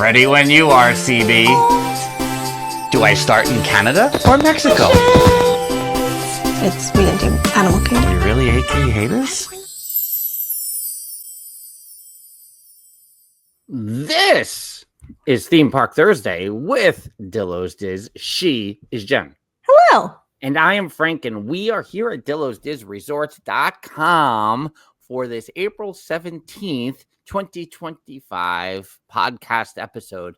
Ready when you are, CB. Do I start in Canada or Mexico? It's me and you, Animal King. You really hate us? This is Theme Park Thursday with Dillos Diz. She is Jen. Hello. And I am Frank, and we are here at DillosDizResorts.com for this April 17th, 2025 podcast episode.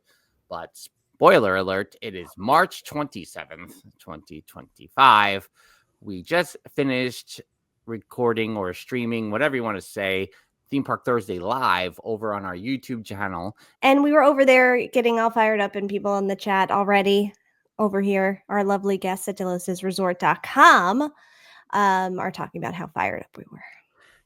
But spoiler alert, it is March 27th, 2025. We just finished recording or streaming, whatever you want to say, Theme Park Thursday live over on our YouTube channel. And we were over there getting all fired up and people in the chat already. Over here, our lovely guests at DillosDizResort.com are talking about how fired up we were.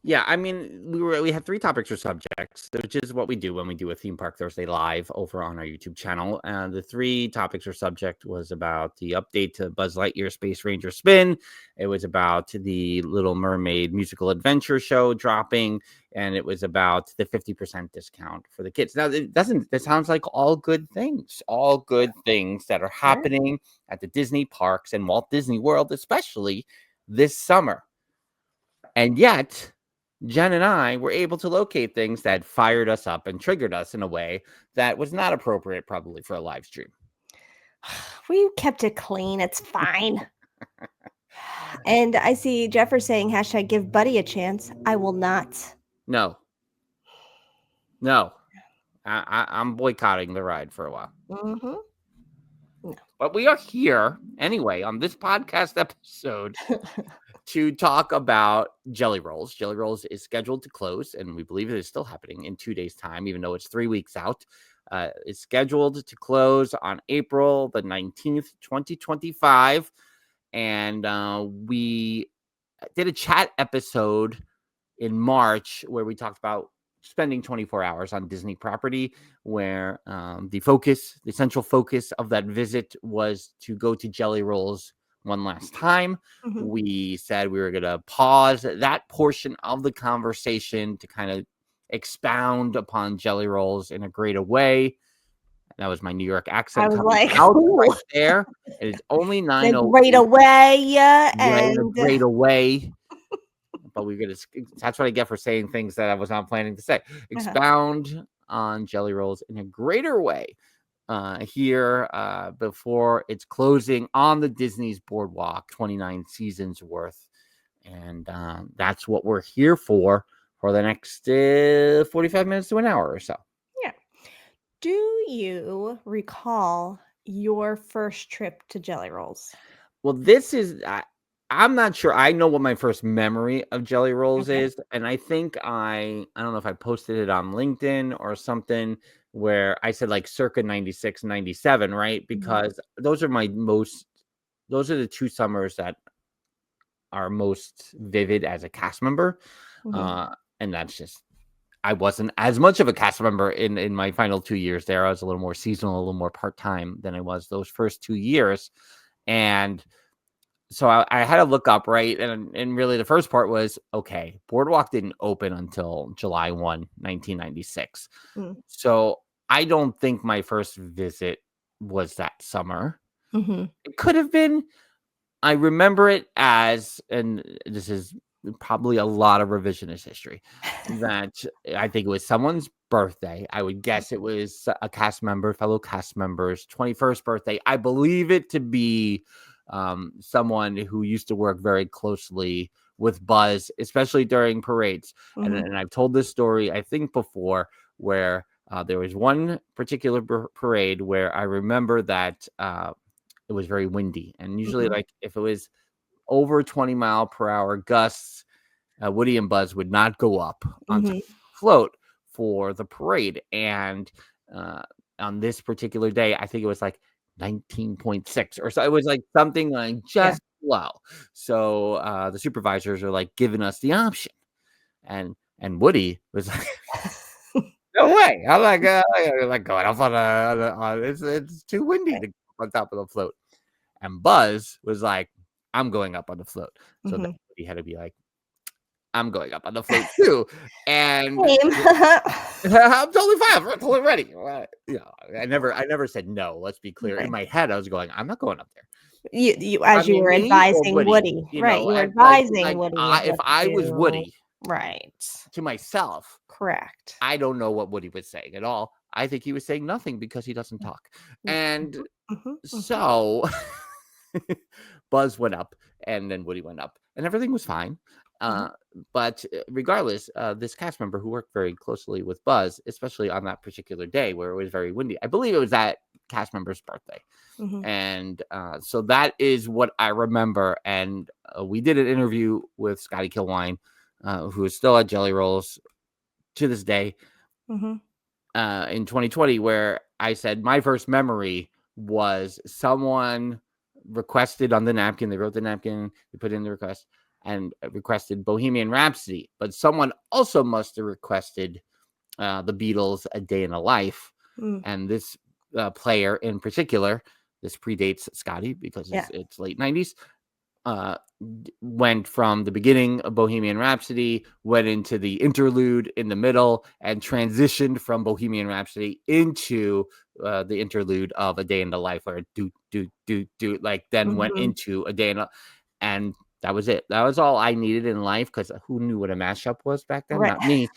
Yeah, I mean, we had 3 topics or subjects, which is what we do when we do a Theme Park Thursday live over on our YouTube channel. And the 3 topics or subject was about the update to Buzz Lightyear Space Ranger Spin. It was about the Little Mermaid musical adventure show dropping, and it was about the 50% discount for the kids. Now, that sounds like all good things that are happening at the Disney parks and Walt Disney World, especially this summer. And yet, Jen and I were able to locate things that fired us up and triggered us in a way that was not appropriate probably for a live stream. We kept it clean. It's fine. And I see Jeffer saying hashtag give Buddy a chance. I will not. No. I'm boycotting the ride for a while. Mm-hmm. No. But we are here anyway on this podcast episode to talk about Jellyrolls. Jellyrolls is scheduled to close, and we believe it is still happening in 2 days' time, even though it's 3 weeks out. It's scheduled to close on April the 19th, 2025. And we did a chat episode in March where we talked about spending 24 hours on Disney property, where the central focus of that visit was to go to Jellyrolls one last time. Mm-hmm. We said we were going to pause that portion of the conversation to kind of expound upon Jellyrolls in a greater way. That was my New York accent. I was like, out right there. It is only 9:08. Great away, And great away. But that's what I get for saying things that I was not planning to say. Expound on Jellyrolls in a greater way here before it's closing on the Disney's Boardwalk, 29 seasons worth. And that's what we're here for the next 45 minutes to an hour or so. Yeah. Do you recall your first trip to Jellyrolls? Well, this is... I'm not sure. I know what my first memory of Jellyrolls is. And I think I don't know if I posted it on LinkedIn or something where I said like circa 96, 97, right? Because those are the 2 summers that are most vivid as a cast member. And that's just, I wasn't as much of a cast member in my final 2 years there. I was a little more seasonal, a little more part-time than I was those first 2 years. And so I had to look up, right? And really the first part was, okay, Boardwalk didn't open until July 1, 1996. So I don't think my first visit was that summer. It could have been. I remember it as, and this is probably a lot of revisionist history, that I think it was someone's birthday. I would guess it was a fellow cast member's 21st birthday. I believe it to be someone who used to work very closely with Buzz, especially during parades. And I've told this story, I think, before, where there was one particular parade where I remember that it was very windy. And usually, like, if it was over 20-mile-per-hour gusts, Woody and Buzz would not go up onto the float for the parade. And on this particular day, I think it was like 19.6 or so. It was like something like just low. So the supervisors are like giving us the option, and Woody was like, "No way!" I'm like going off on it's too windy to go on top of the float. And Buzz was like, "I'm going up on the float." So then Woody had to be like, I'm going up on the float too. And Same. I'm totally fine. I'm totally ready. I never said no. Let's be clear. Right. In my head, I was going, I'm not going up there. You I as you mean, were me or advising Woody, Woody, right? You were and advising Woody of if what to I was do. Woody Right. to myself, Correct. I don't know what Woody was saying at all. I think he was saying nothing because he doesn't talk. Mm, And mhm, mhm. so Buzz went up and then Woody went up and everything was fine. Mhm. But regardless, this cast member who worked very closely with Buzz, especially on that particular day where it was very windy, I believe it was that cast member's birthday. Mhm. And so that is what I remember. And we did an interview with Scotty Kilwine, who is still at Jellyrolls to this day, Mhm. in 2020, where I said my first memory was someone requested on the napkin. They wrote the napkin, they put in the request, and requested Bohemian Rhapsody. But someone also must have requested the Beatles' A Day in a Life. Mm. And this player in particular, this predates Scotty because Yeah. it's late 90s, went from the beginning of Bohemian Rhapsody, went into the interlude in the middle, and transitioned from Bohemian Rhapsody into the interlude of A Day in the Life, where do like then went Mhm. into A Day in a, and that was it. That was all I needed in life, because who knew what a mashup was back then? Right. Not me.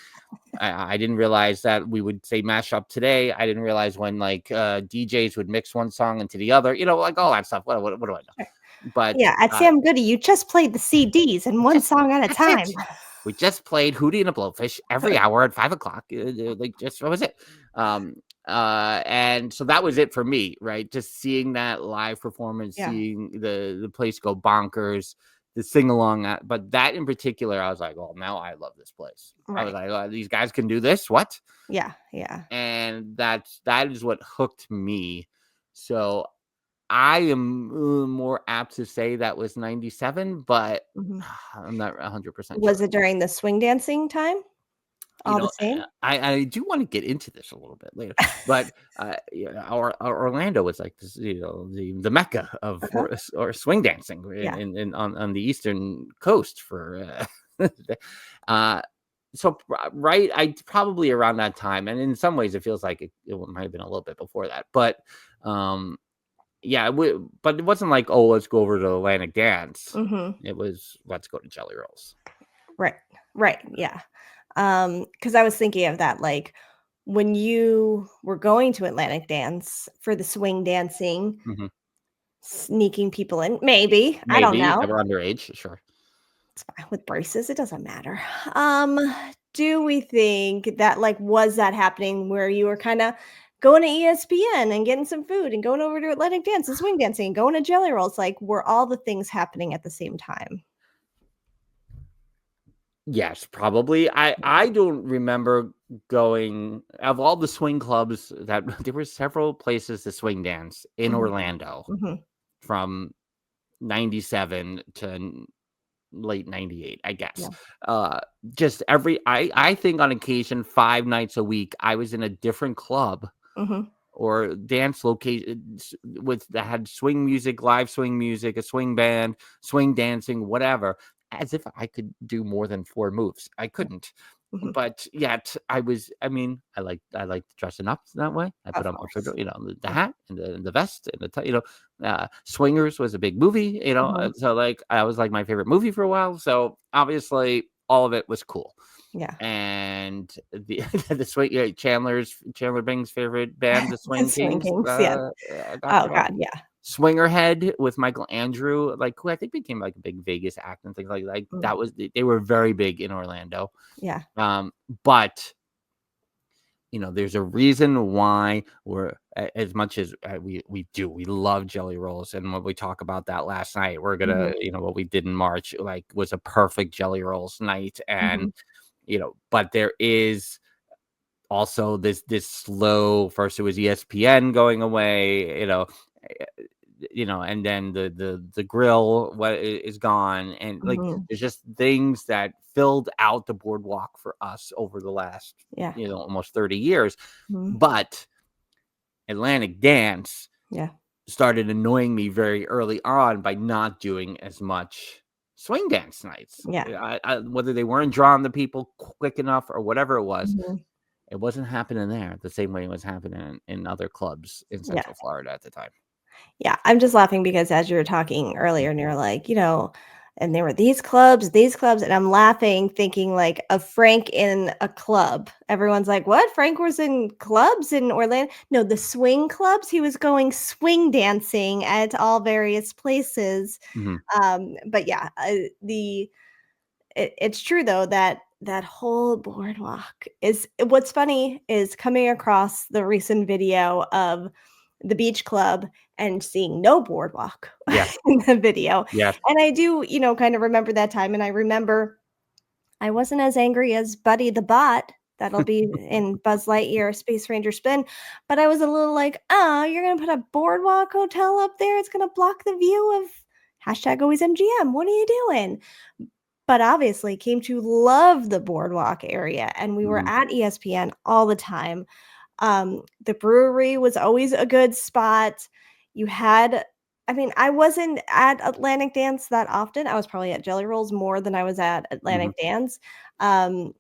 I didn't realize that we would say mashup today. I didn't realize when like DJs would mix one song into the other, like all that stuff. What do I know? But Yeah, at Sam Goody, you just played the CDs and one song at a that's it. time. We just played Hootie and the Blowfish every hour at 5 o'clock. Like, just what was it? And so that was it for me, right? Just seeing that live performance, Yeah. seeing the place go bonkers, the sing along. But that in particular, I was like, well, now I love this place. I was Right. like, oh, these guys can do this. What? Yeah, yeah. And that is what hooked me. So I am more apt to say that was 97, but Mhm. I'm not 100% Was sure. it during the swing dancing time? You All the know, same? I do want to get into this a little bit later, but our Orlando was like this, the mecca of Uh-huh. or swing dancing Yeah. in on the eastern coast for uh so right, I probably around that time, and in some ways it feels like it might have been a little bit before that, but um yeah, but it wasn't like, oh, let's go over to Atlantic Dance. Mhm. It was, let's go to Jellyrolls. Right. Right, yeah. Because I was thinking of that, like, when you were going to Atlantic Dance for the swing dancing, Mhm. sneaking people in, maybe, I don't Maybe they know. were underage, sure. It's fine with braces, it doesn't matter. Um, do we think that, like, was that happening where you were kinda going to ESPN and getting some food and going over to Atlantic Dance and swing dancing and going to Jelly Rolls? Like, were all the things happening at the same time? Yes, probably. I don't remember going, of all the swing clubs that there were several places to swing dance in Mhm, Orlando mhm, from 97 to late 98, I guess. yeah, Uh just I think on occasion 5 nights a week I was in a different club mhm, or dance locations with that had swing music, live swing music, a swing band, swing dancing, whatever, as if I could do more than 4 moves. I couldn't. mhm, But yet I like dressing up that way. I put of on my course. the Yeah, hat and the vest and Swingers was a big movie, mhm, so like I was like my favorite movie for a while. So obviously all of it was cool. yeah. And the the swing, Chandler Bing's favorite band, the Swing Swing Kings, Kings, yeah. talked Oh about god, yeah. Swingerhead with Michael Andrew, like, who I think became like a big Vegas act and things like Mm, that. Was They were very big in Orlando. yeah. But there's a reason why we're as much as we love Jelly Rolls, and when we talk about that last night, we're gonna, Mhm, what we did in March, like, was a perfect Jelly Rolls night. And mhm, but there is also this slow, first it was ESPN going away, eh, and then the grill is gone, and like mhm, there's just things that filled out the boardwalk for us over the last yeah, almost 30 years. mhm, But Atlantic Dance yeah, started annoying me very early on by not doing as much swing dance nights. Yeah. Whether they weren't drawing the people quick enough or whatever it was, Mhm. it wasn't happening there the same way it was happening in other clubs in Yeah. Central Florida at the time. Yeah, I'm just laughing because as you were talking earlier and you're like, and there were these clubs, and I'm laughing thinking like of Frank in a club. Everyone's like, "What? Frank was in clubs in Orlando?" No, the swing clubs. He was going swing dancing at all various places. Mhm. But yeah, it's true though that that whole boardwalk is what's funny is coming across the recent video of the beach club and seeing no boardwalk Yeah. in the video. Yes. And I do, kind of remember that time. And I remember I wasn't as angry as Buddy the Bot. That'll be in Buzz Lightyear Space Ranger Spin. But I was a little like, oh, you're going to put a boardwalk hotel up there? It's going to block the view of hashtag always MGM. What are you doing? But obviously came to love the boardwalk area. And we were Mhm. at ESPN all the time. The brewery was always a good spot. You had I mean, I wasn't at Atlantic Dance that often. I was probably at Jellyrolls more than I was at Mhm. Atlantic Dance. Um,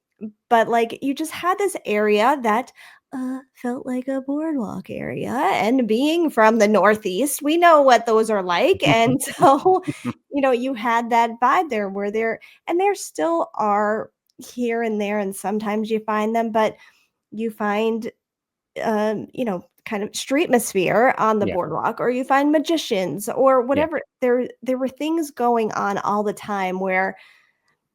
but, like, you just had this area that, felt like a boardwalk area, and being from the Northeast, we know what those are like, and so, you had that vibe there where there still are here and there, and sometimes you find them, but you find kind of streetmosphere on the Yeah. boardwalk, or you find magicians or Yeah. whatever. There were things going on all the time where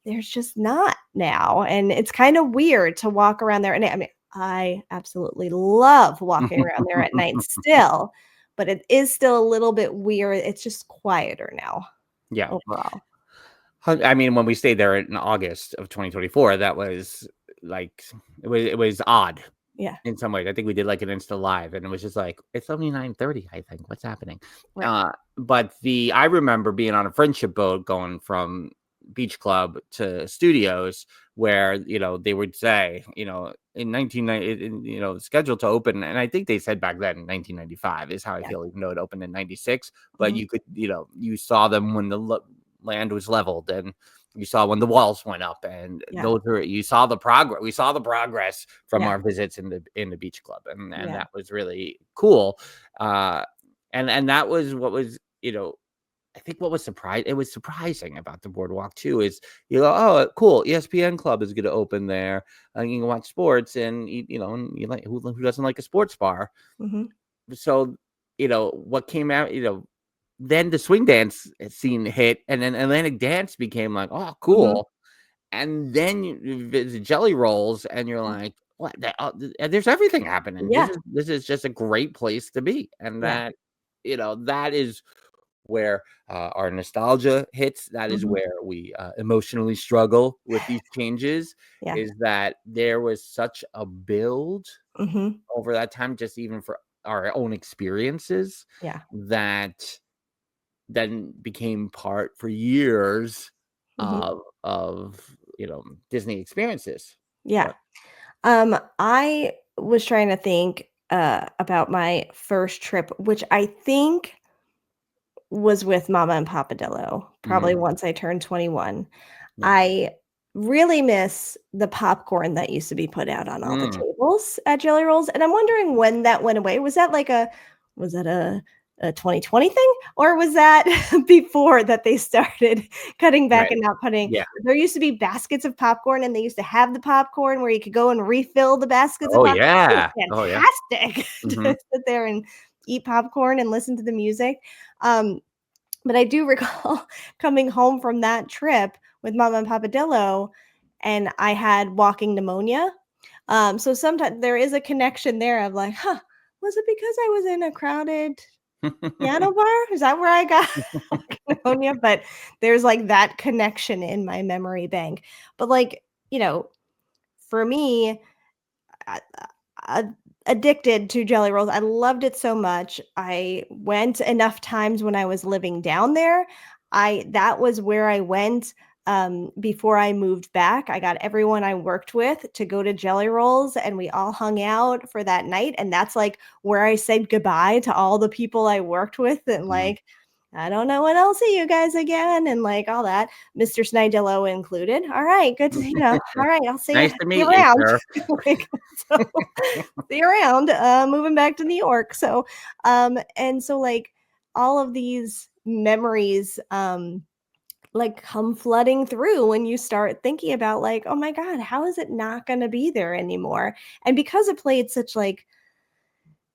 there's just not now. And it's kind of weird to walk around there. And I mean, I absolutely love walking around there at night still, but it is still a little bit weird. It's just quieter now Yeah. overall. I mean, when we stayed there in August of 2024, that was like it was odd Yeah. in some ways. I think we did like an Insta live, and it was just like it's only 9:30. I think what's happening. Right. But I remember being on a friendship boat going from beach club to studios, where they would say in 1990, scheduled to open, and I think they said back then 1995 is how I Yeah. feel, even though it opened in 96. But Mhm. you could you saw them when the land was leveled, and you saw when the walls went up, and Yeah. those were you saw the progress. We saw the progress from Yeah. our visits in the beach club, and Yeah. that was really cool. Uh, and that was what was I think what was it was surprising about the boardwalk too is oh cool, ESPN club is going to open there, you can watch sports, and and you like who doesn't like a sports bar. Mhm. So what came out, then the swing dance scene hit, and then Atlantic Dance became like, oh, Mhm. cool. And then you visit Jelly Rolls, and you're like, what? There's everything happening. This Yeah. is this is just a great place to be, and Yeah. that is where our nostalgia hits. That is Mhm. where we emotionally struggle with these changes. Yeah. Is that there was such a build Mhm. over that time, just even for our own experiences, Yeah. that then became part for years Mhm. of Disney experiences. Yeah. But I was trying to think about my first trip, which I think was with Mama and Papa Dillo, mhm, probably once I turned 21. yeah. I really miss the popcorn that used to be put out on all the Mm. tables at Jellyrolls, and I'm wondering when that went away. Was that a 2020 thing, or was that before that they started cutting back Right. and not putting Yeah. there used to be baskets of popcorn, and they used to have the popcorn where you could go and refill the baskets of Oh, popcorn. It yeah. Oh, yeah. was fantastic Mhm. to sit there and eat popcorn and listen to the music. Um, but I do recall coming home from that trip with Mama and Papa Dillo, and I had walking pneumonia. So sometimes there is a connection there of like, huh, was it because I was in a crowded piano bar? Is that where I got walking pneumonia? But there's like that connection in my memory bank. But like, you know, for me, I, I, addicted to Jelly Rolls. I loved it so much. I went enough times when I was living down there. I That was where I went before I moved back. I got everyone I worked with to go to Jelly Rolls, and we all hung out for that night. And that's like where I said goodbye to all the people I worked with, and Mhm. like I don't know when I'll see you guys again, and like all that. Mr. Snidillo included. All right, good to all right, I'll Nice to see you meet you, around. sir. Like, so see you around. Moving back to New York. So and so like all of these memories like come flooding through when you start thinking about like, oh my God, how is it not gonna be there anymore? And because it played such like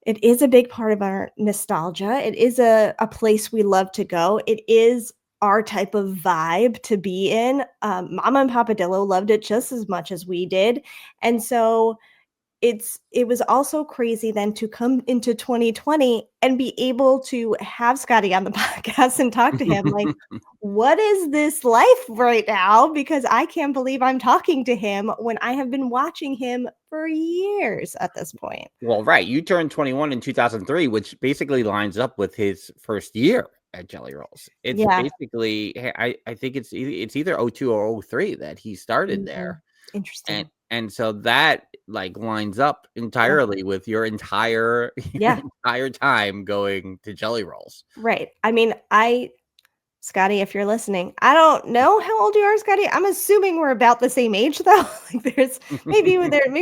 it is a big part of our nostalgia. It is a place we love to go. It is our type of vibe to be in. Mama and Papa Dillo loved it just as much as we did. And so it was also crazy then to come into 2020 and be able to have Scotty on the podcast and talk to him like, what is this life right now? Because I can't believe I'm talking to him when I have been watching him for years at this point. Well, right. You turned 21 in 2003, which basically lines up with his first year at Jellyrolls. It's Yeah. basically, I think it's either 02 or 03 that he started Mhm. there. Interesting. And so that like lines up Yeah. entirely with your entire Yeah. entire time going to Jellyrolls. Right. I mean, Scotty, if you're listening, I don't know how old you are, Scotty. I'm assuming we're about the same age though. Like there's maybe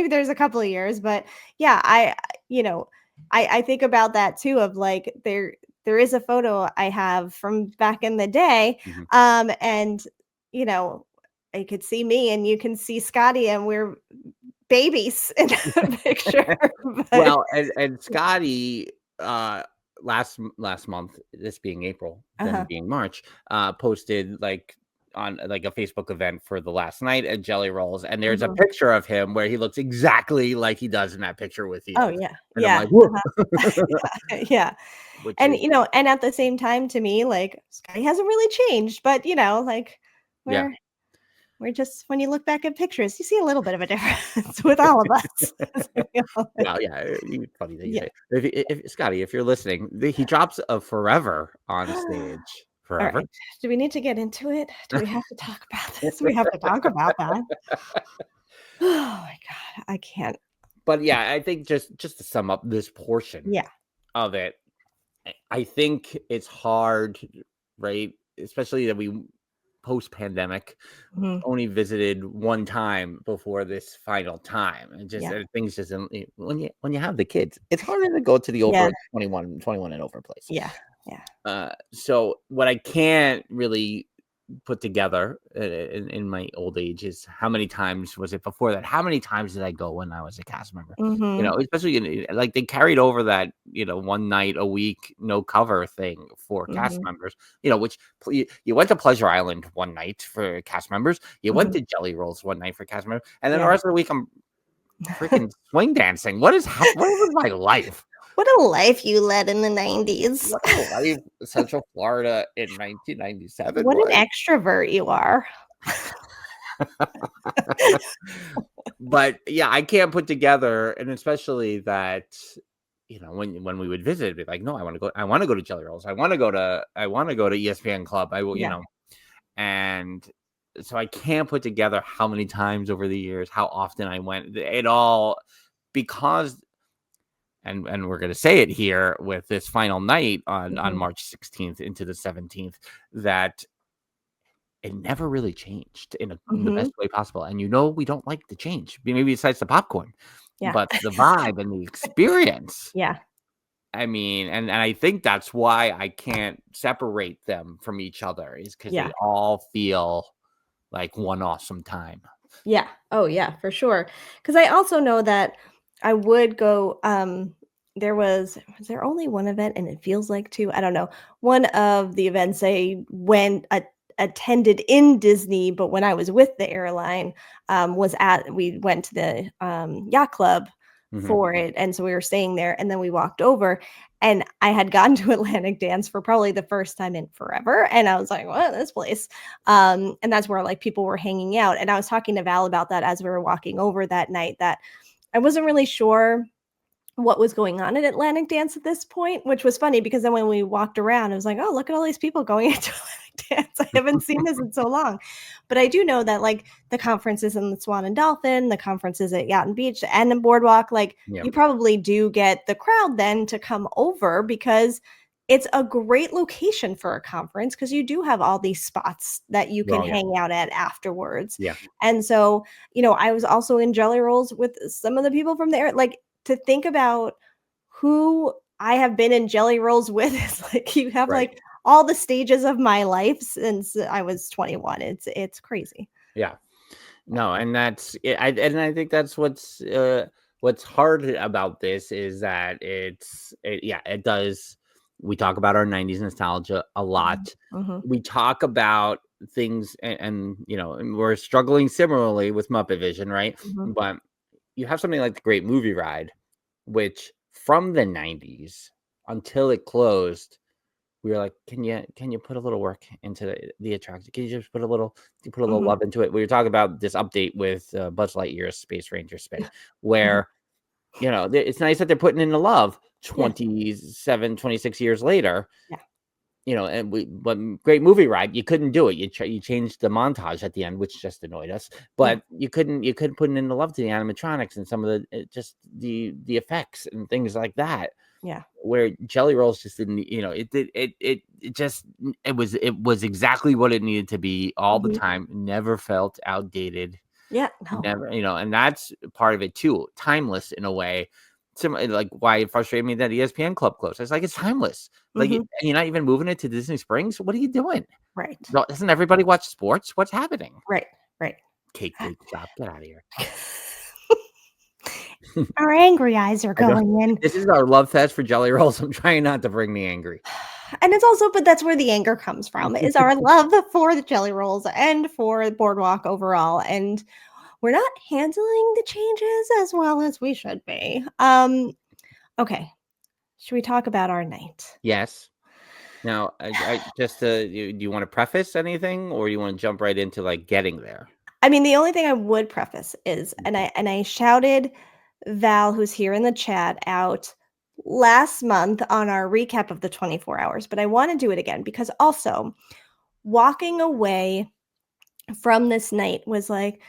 there's a couple of years, but yeah, you know, I think about that too of like there is a photo I have from back in the day. Mhm. And you know, you could see me and you can see Scotty and we're babies in the picture. But Well, and Scotty, last month, this being April, then uh-huh. being March, posted like on like a Facebook event for the last night at Jellyrolls, and there's a Mhm. picture of him where he looks exactly like he does in that picture with you. Oh yeah. And I'm Yeah. like, whoa, Yeah. which And, is and at the same time to me, like, Scotty hasn't really changed, but, like, yeah. we're just when you look back at pictures, you see a little bit of a difference with all of us. Well, yeah, funny that you Yeah. say. If Scotty, if you're listening, he drops a forever on stage. All Forever. right. Do we need to get into it? Do we have to talk about this? We have to talk about that. Oh my God. I can't. But yeah, I think just to sum up this portion Yeah. of it, I think it's hard, right? Especially that we post-pandemic Mhm. only visited one time before this final time. And just Yeah. things just when you have the kids, it's harder to go to the Yeah. over 21 and over place. Yeah. Yeah. So what I can't really put together in my old age is how many times was it before that? How many times did I go when I was a cast member? Mhm. Especially like they carried over that, one night a week, no cover thing for cast Mhm. members, which you went to Pleasure Island one night for cast members. You went Mhm. to Jellyrolls one night for cast members. And then the Yeah. rest of the week, I'm freaking swing dancing. What was my life? What a life you led in the 90s. What a life Central Florida in 1997 What an was. extrovert you are. But yeah, I can't put together, and especially that, when we would visit, it'd be like, no, I want to go to Jellyrolls. I want to go to ESPN Club. I will, Yeah. and so I can't put together how many times over the years, how often I went. It all because and we're going to say it here with this final night on Mhm. March 16th into the 17th, that it never really changed in the best Mhm. way possible. And we don't like the change, maybe besides the popcorn, Yeah. but the vibe and the experience. Yeah. I mean, and I think that's why I can't separate them from each other, is because Yeah. they all feel like one awesome time. Yeah. Oh, yeah, for sure. Because I also know that I would go, was there only one event and it feels like two? I don't know. One of the events I attended in Disney, but when I was with the airline, we went to the yacht club Mhm. for it. And so we were staying there and then we walked over and I had gone to Atlantic Dance for probably the first time in forever. And I was like, what, this place? And that's where like people were hanging out. And I was talking to Val about that as we were walking over that night, that I wasn't really sure what was going on at Atlantic Dance at this point, which was funny because then when we walked around, I was like, oh, look at all these people going into Atlantic Dance. I haven't seen this in so long. But I do know that like the conferences in the Swan and Dolphin, the conferences at Yacht and Beach and the Boardwalk, like Yeah. you probably do get the crowd then to come over because it's a great location for a conference because you do have all these spots that you can Oh, yeah. hang out at afterwards. Yeah. And so, I was also in Jellyrolls with some of the people from there. Like, to think about who I have been in Jellyrolls with is like you have Right. like all the stages of my life since I was 21. It's crazy. Yeah. No, and that's I think that's what's hard about this is that it does we talk about our 90s nostalgia a Mhm, lot. mhm, We talk about things and we're struggling similarly with Muppet Vision, right? mhm, But you have something like the Great Movie Ride, which from the 90s until it closed, we were like, can you put a little work into the attraction? Can you just put a little mhm. love into it? We were talking about this update with Buzz Lightyear's Space Ranger spin, Mhm. where it's nice that they're putting in the love Yeah, 26 years later. yeah, But Great Movie Ride, you couldn't do it. You changed the montage at the end, which just annoyed us. yeah, But you couldn't put in the love to the animatronics and some of just the effects and things like that, yeah. where Jellyrolls just didn't, it was exactly what it needed to be all the Mhm. time, never felt outdated, Yeah, no. never, and that's part of it too, timeless in a way. Like why it frustrated me that ESPN Club closed. It's like it's timeless. Like Mhm. you're not even moving it to Disney Springs. What are you doing? Right, Doesn't everybody watch sports? What's happening? right, right. Cake bake shop, get out of here. Our angry eyes are I don't. going in. This is our love fest for Jellyrolls. I'm trying not to bring me angry. And it's also but that's where the anger comes from, is our love for the Jellyrolls and for Boardwalk overall, and we're not handling the changes as well as we should be. Okay, should we talk about our night? Yes. Now, I just do you want to preface anything, or you want to jump right into like getting there? I mean, the only thing I would preface is and I shouted Val, who's here in the chat, out last month on our recap of the 24 hours, but I wanna do it again because also walking away from this night was like,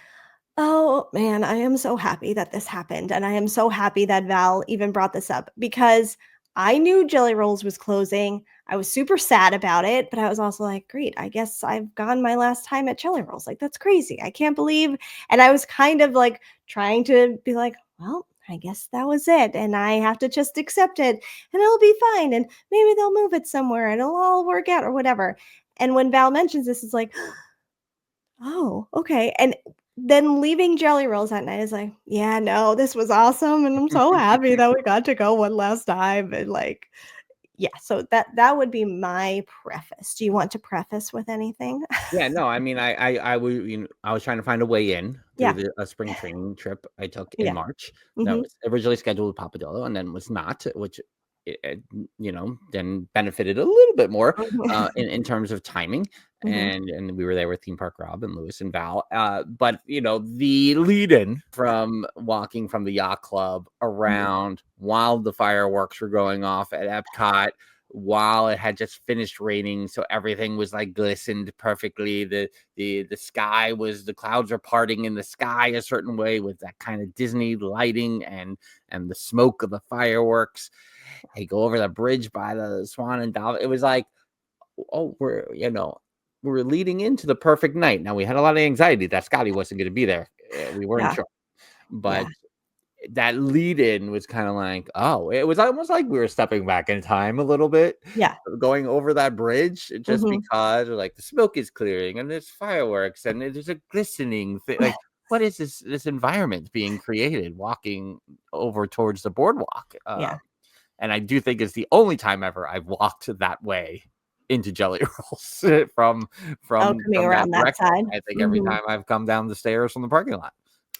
"Oh, man, I am so happy that this happened, and I am so happy that Val even brought this up," because I knew Jellyrolls was closing. I was super sad about it, but I was also like, "Great, I guess I've gone my last time at Jellyrolls, like, that's crazy, I can't believe," and I was kind of, like, trying to be like, "Well, I guess that was it, and I have to just accept it, and it'll be fine, and maybe they'll move it somewhere, and it'll all work out," or whatever, and when Val mentions this, it's like, oh, okay, and then leaving Jellyrolls that night is like, "Yeah, no, this was awesome, and I'm so happy that we got to go one last time," and, like, yeah, so that would be my preface. Do you want to preface with anything? Yeah, no, I mean, I was trying to find a way in through Yeah, a spring training trip I took in yeah, March that mhm, was originally scheduled with Papadillo and then was not, which then benefited a little bit more mhm, in terms of timing. mhm, And we were there with Theme Park Rob and Lewis and Val. But the lead in from walking from the yacht club mhm, around while the fireworks were going off at Epcot, while it had just finished raining, so everything was like glistened perfectly. The sky was the clouds were parting in the sky a certain way with that kind of Disney lighting and the smoke of the fireworks. They go over the bridge by the Swan and Dolphin. It was like, oh, we're leading into the perfect night. Now we had a lot of anxiety that Scotty wasn't going to be there. We weren't yeah, sure, but yeah, that lead in was kind of like, oh, it was almost like we were stepping back in time a little bit, yeah, going over that bridge just mhm. because like the smoke is clearing and there's fireworks and there's a glistening thing. Like, what is this environment being created walking over towards the boardwalk? Yeah. And I do think it's the only time ever I've walked that way into Jelly Rolls Oh, from coming from that around that direction. side. I think every Mhm. time I've come down the stairs from the parking lot.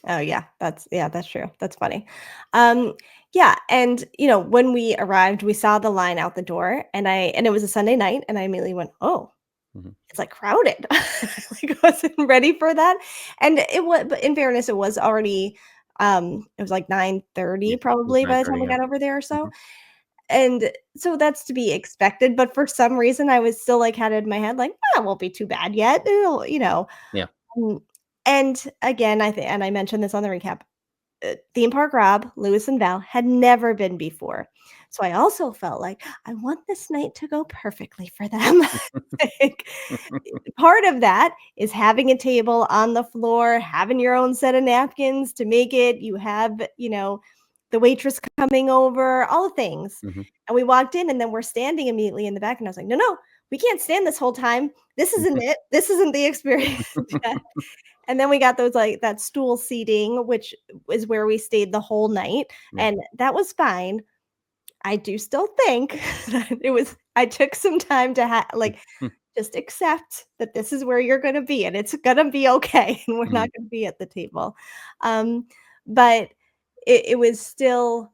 Oh, yeah, that's true. That's funny. Um, yeah, and, when we arrived, we saw the line out the door, and it was a Sunday night, and I immediately went, "Oh, Mhm. it's, like, crowded." Like, I wasn't ready for that, and but in fairness, it was already, it was, like, Yeah, 9:30 it was probably by the time 9:30. we Yeah. got over there or so, Mhm. and so that's to be expected, but for some reason, I was still, like, had it in my head, like, "Ah, it won't be too bad yet." It'll," Yeah. mm, and again, and I mentioned this on the recap, Theme Park Rob, Lewis, and Val had never been before. So I also felt like I want this night to go perfectly for them. Like, part of that is having a table on the floor, having your own set of napkins to make it. You have, the waitress coming over, all the things. Mhm. And we walked in and then we're standing immediately in the back. And I was like, no, no, we can't stand this whole time. This isn't it. This isn't the experience. And then we got those like that stool seating, which is where we stayed the whole night. Yeah. And that was fine. I do still think that I took some time to just accept that this is where you're gonna be, and it's gonna be okay, and we're Mhm. not gonna be at the table. But it was still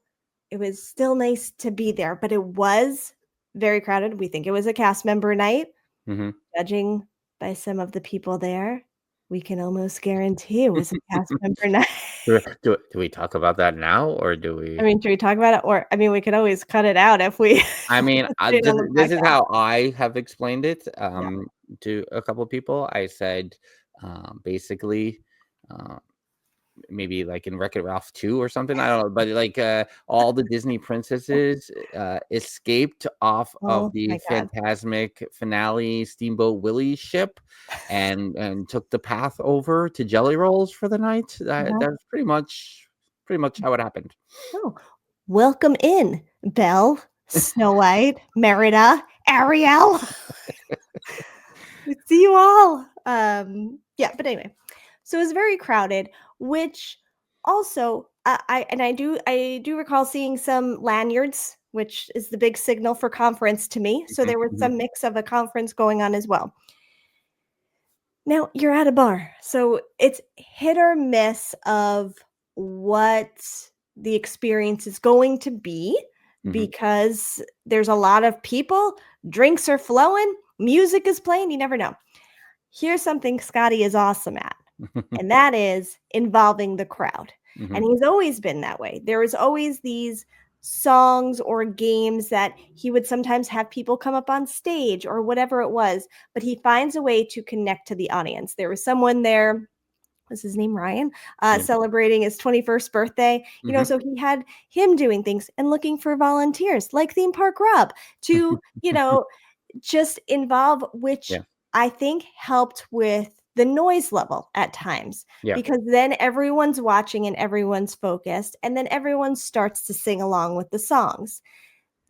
nice to be there, but it was very crowded. We think it was a cast member night. Mhm. Judging by some of the people there, we can almost guarantee it was a cast member night. Do we talk about that now, or do I we? mean, should we talk about it? Or, I mean, we could always cut it out if we I mean, put it on the this is podcast. how I have explained it, Yeah. to a couple of people. I said, basically, uh, maybe like in Wreck-It Ralph 2 or something, I don't know, but like, all the Disney princesses, escaped off of Oh the my god. Fantasmic finale Steamboat Willie ship and took the path over to Jellyrolls for the night. Uh-huh. That's pretty much how it happened. Oh, welcome in, Belle, Snow White, Merida, Ariel. We see you all. Yeah, but anyway, so it was very crowded, which also I do recall seeing some lanyards, which is the big signal for conference to me. So Mhm, there was mhm. some mix of a conference going on as well. Now you're at a bar, so it's hit or miss of what the experience is going to be Mhm. because there's a lot of people, drinks are flowing, music is playing, you never know. Here's something Scotty is awesome at, and that is involving the crowd. And Mhm. he's always been that way. There was always these songs or games that he would sometimes have people come up on stage or whatever it was, but he finds a way to connect to the audience. There was someone there, was his name Ryan, Yeah. celebrating his 21st birthday. Mhm. So he had him doing things and looking for volunteers like Theme Park Rob to, just involve, which Yeah. I think helped with the noise level at times Yeah. because then everyone's watching and everyone's focused, and then everyone starts to sing along with the songs.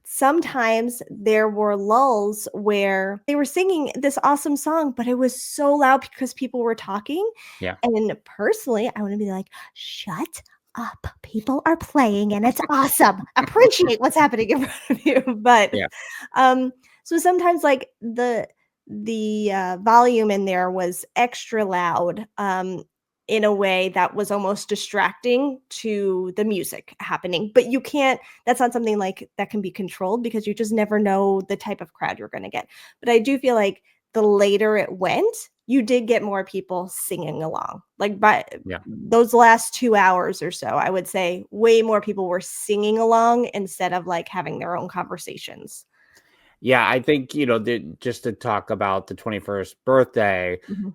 Sometimes there were lulls where they were singing this awesome song, but it was so loud because people were talking. Yeah. And personally, I want to be like, shut up. People are playing and it's awesome. Appreciate what's happening in front of you. But Yeah. um, so sometimes like the volume in there was extra loud in a way that was almost distracting to the music happening. But you can't, that's not something like that can be controlled because you just never know the type of crowd you're going to get. But I do feel like the later it went, you did get more people singing along. Like by Yeah. those last 2 hours or so, I would say way more people were singing along instead of like having their own conversations. Yeah, I think, just to talk about the 21st birthday, Mhm.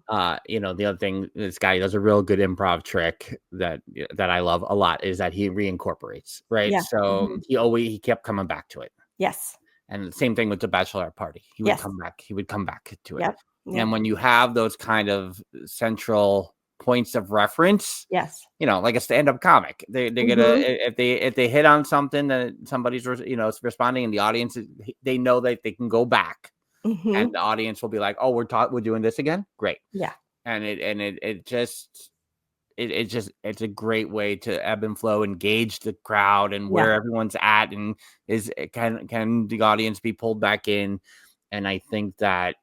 the other thing, this guy does a real good improv trick that I love a lot is that he reincorporates, right? Yeah. So Mhm. he kept coming back to it. Yes. And the same thing with the bachelorette party. Yes. He would come back to it. Yep. Yep. And when you have those kind of central points of reference, Yes. like a stand-up comic, they're gonna Mhm. if they hit on something that somebody's responding, and the audience they know that they can go back, and Mhm. the audience will be like, "Oh, we're doing this again, great." Yeah. And it's a great way to ebb and flow, engage the crowd and Yeah. where everyone's at, and can the audience be pulled back in? And I think that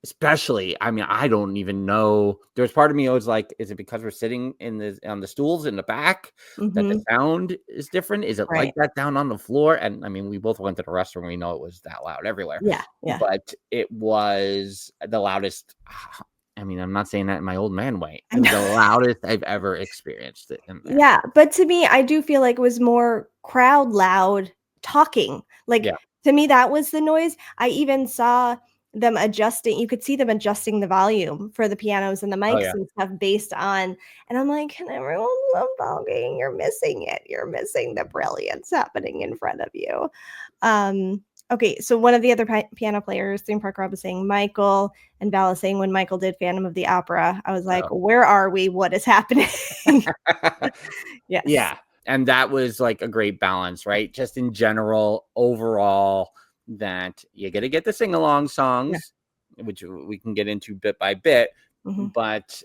especially, I mean, I don't even know. There's part of me always like, is it because we're sitting on the stools in the back that the Mhm. sound is different? Is it like Right. that down on the floor? And I mean, we both went to the restaurant. We know it was that loud everywhere, Yeah. Yeah. but it was the loudest. I mean, I'm not saying that in my old man way. I It was the know. loudest I've ever experienced it in there. Yeah, but to me, I do feel like it was more crowd loud talking. Like, Yeah. to me, that was the noise. I even saw them adjusting. You could see them adjusting the volume for the pianos and the Oh, mics yeah. and stuff based on. And I'm like, "Can everyone love voguing? You're missing it. You're missing the brilliance happening in front of you." Okay, so one of the other piano players, Theme Park Rob, was saying Michael, and Val is saying when Michael did Phantom of the Opera, I was like, Oh. "Where are we? What is happening?" Yes. Yeah, and that was, like, a great balance, right? Just in general, overall, that you gotta get the sing-along Yeah. songs, which we can get into bit by bit, Mhm. but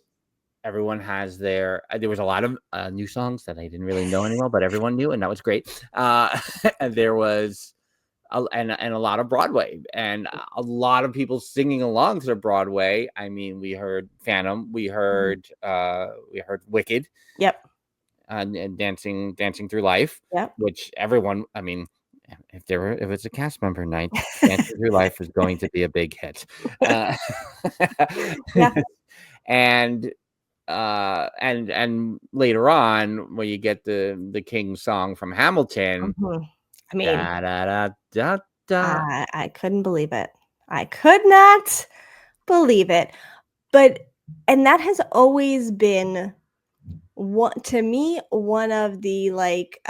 everyone has their there was a lot of, new songs that I didn't really know anymore, but everyone knew, and that was great. And there was and a lot of Broadway, and a lot of people singing along to the Broadway. I mean, we heard Phantom, we Mhm. heard Wicked, Yep. and Dancing Through Life, Yep. which everyone, I mean, if it's a cast member night, Dancing Through Life is going to be a big hit. Uh, Yeah. and and later on, when you get the King song from Hamilton, Mhm. I mean, da da da da da. I couldn't believe it. I could not believe it. But and that has always been one to me, one of the, like,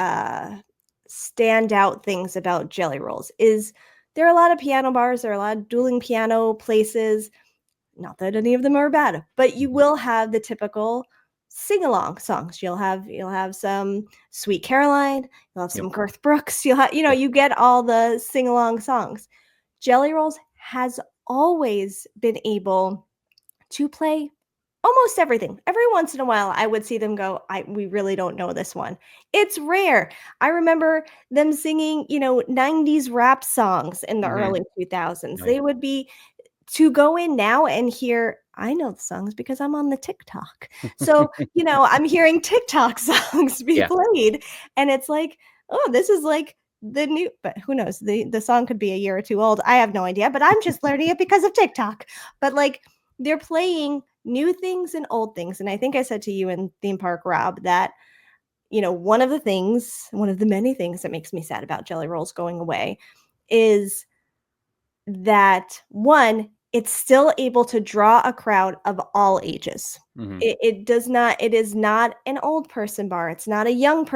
standout things about Jellyrolls is there are a lot of piano bars, there are a lot of dueling piano places, not that any of them are bad, but you Mhm. will have the typical sing-along songs. You'll have some Sweet Caroline, you'll have Yep. some Garth Brooks, you'll have Yep. you get all the sing-along songs. Jellyrolls has always been able to play almost everything. Every once in a while, I would see them go, we really don't know this one. It's rare. I remember them singing, 90s rap songs in the Mhm. early 2000s. Oh, yeah. They would be to go in now and hear, I know the songs because I'm on the TikTok. So, I'm hearing TikTok songs be Yeah. played, and it's like, oh, this is like the new, but who knows? The song could be a year or two old. I have no idea, but I'm just learning it because of TikTok. But like they're playing new things and old things. And I think I said to you in Theme Park Rob that, one of the many things that makes me sad about Jellyrolls going away is that one, it's still able to draw a crowd of all ages. Mhm. It is not an old person bar. It's not a young